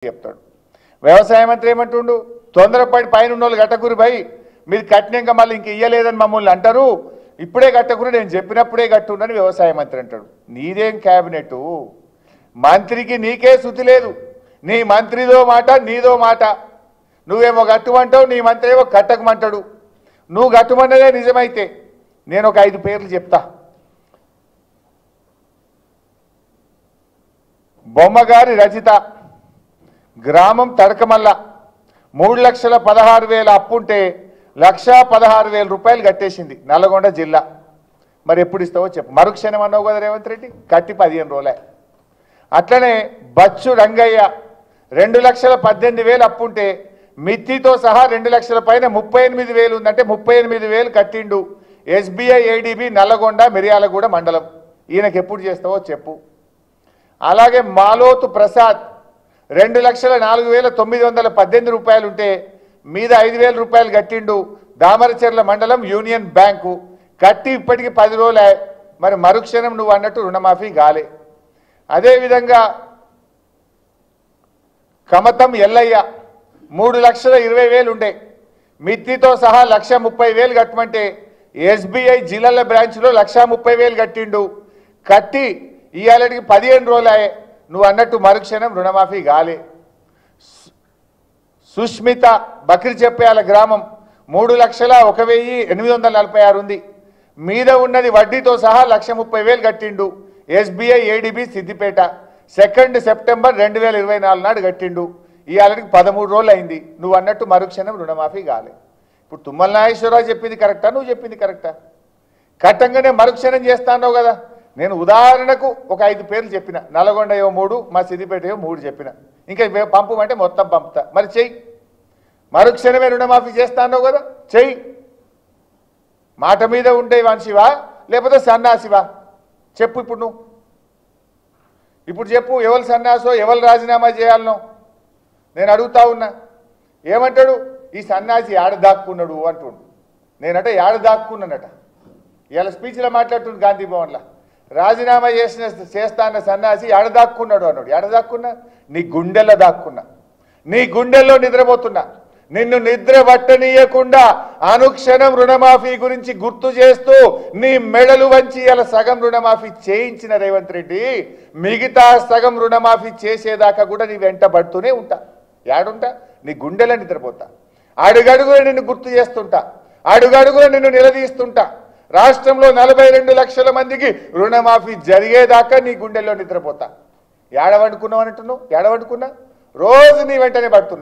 చెప్తాడు. వ్యవసాయ మంత్రి ఏమంటుండు, తొందరపడి పైన ఉన్నోళ్ళు గట్టకురి భయ్, మీరు కట్టినాక మళ్ళీ ఇంక ఇయ్యలేదని మమ్మల్ని అంటారు, ఇప్పుడే గట్టకురి, నేను చెప్పినప్పుడే గట్టుండని వ్యవసాయ మంత్రి అంటాడు. నీదేం క్యాబినెట్ మంత్రికి? నీకే శృతి లేదు. నీ మంత్రిదో మాట, నీదో మాట. నువ్వేమో గట్టుమంటావు, నీ మంత్రి ఏమో కట్టకమంటాడు. నువ్వు గట్టుమన్నదే నిజమైతే నేను ఒక 5 పేర్లు చెప్తా. బొమ్మగారి రజిత, గ్రామం తడకమల్ల, 3,16,000 అప్పుంటే 1,16,000 రూపాయలు కట్టేసింది, నల్గొండ జిల్లా. మరి ఎప్పుడు ఇస్తావో చెప్పు. మరుక్షణం అన్నావు కదా రేవంత్ రెడ్డి, కట్టి 15 రోజులే. అట్లనే బచ్చు రంగయ్య, 2,18,000 అప్పుంటే మిత్తితో సహా 2 లక్షల పైన 38,000 ఉందంటే 38,000 కట్టిండు. SBI ADB నల్లగొండ మిర్యాలగూడ మండలం. ఈయనకి ఎప్పుడు చేస్తావో చెప్పు. అలాగే మాలోతు ప్రసాద్, 2,04,918 రూపాయలు ఉంటే మీద 5,000 రూపాయలు కట్టిండు. దామరచెర్ల మండలం యూనియన్ బ్యాంకు, కట్టి ఇప్పటికి 10 రోజులే. మరి మరుక్షణం నువ్వు అన్నట్టు రుణమాఫీ గాలే. అదేవిధంగా కమతం ఎల్లయ్య, 3,20,000 ఉండే, మిత్తితో సహా 1,30,000 కట్టమంటే SBI జిల్లాల బ్రాంచ్లో 1,30,000 కట్టిండు. కట్టి ఇవాళకి 15 రోజులే. నువ్వు అన్నట్టు మరుక్షణం రుణమాఫీ గాలే. సుష్మిత, బక్రి చెప్పేయాల గ్రామం, 3,01,846 ఉంది, మీద ఉన్నది వడ్డీతో సహా 1,30,000 కట్టిండు. SBI ADB సిద్దిపేట, 2 సెప్టెంబర్ 2024 నాడు కట్టిండు. ఇవాళకి 13 రోజులు అయింది. నువ్వు అన్నట్టు మరుక్షణం రుణమాఫీ కాలే. ఇప్పుడు తుమ్మల నాగేశ్వరరావు చెప్పింది కరెక్టా, నువ్వు చెప్పింది కరెక్టా? కట్టంగానే మరుక్షణం చేస్తాన్నావు కదా. నేను ఉదాహరణకు ఒక 5 పేర్లు చెప్పిన, నల్గొండ 3, మా సిద్దిపేట 3 చెప్పిన. ఇంకా పంపమంటే మొత్తం పంపుతా. మరి చెయ్యి, మరుక్షణమే రుణమాఫీ చేస్తాన్నావు కదా, చెయ్యి. మాట మీద ఉండే మనిషివా లేకపోతే సన్నాసివా చెప్పు. ఇప్పుడు నువ్వు ఇప్పుడు చెప్పు, ఎవరు సన్నాసో ఎవరు రాజీనామా చేయాలనో నేను అడుగుతా ఉన్నా. ఏమంటాడు ఈ సన్నాసి, ఏడ దాక్కున్నాడు అంటుండు. నేనట ఏడ దాక్కున్నానట. ఇవాళ స్పీచ్లో మాట్లాడుతుండు గాంధీ భవన్లో. రాజీనామా చేస్తా అన్న సన్నాసి ఏడ దాక్కున్నాడు అన్నాడు. ఏడ దాక్కున్నా? నీ గుండెల్లో దాక్కున్నా, నీ గుండెల్లో నిద్రపోతున్నా. నిన్ను నిద్ర పట్టనీయకుండా అనుక్షణం రుణమాఫీ గురించి గుర్తు చేస్తూ నీ మెడలు వంచి ఇలా సగం రుణమాఫీ చేయించిన రేవంత్ రెడ్డి, మిగతా సగం రుణమాఫీ చేసేదాకా కూడా నీ వెంట పడుతూనే ఉంటా. ఏడుంటా? నీ గుండెలో నిద్రపోతా. అడుగడుగున నిన్ను గుర్తు చేస్తుంటా, అడుగడుగున నిన్ను నిలదీస్తుంటా. రాష్ట్రంలో 42 లక్షల మందికి రుణమాఫీ జరిగేదాకా నీ గుండెల్లో నిద్రపోతా. ఏడవడుకున్నావు అంటున్నావు, ఏడవడుకున్నా? రోజు నీ వెంటనే పడుతున్నా.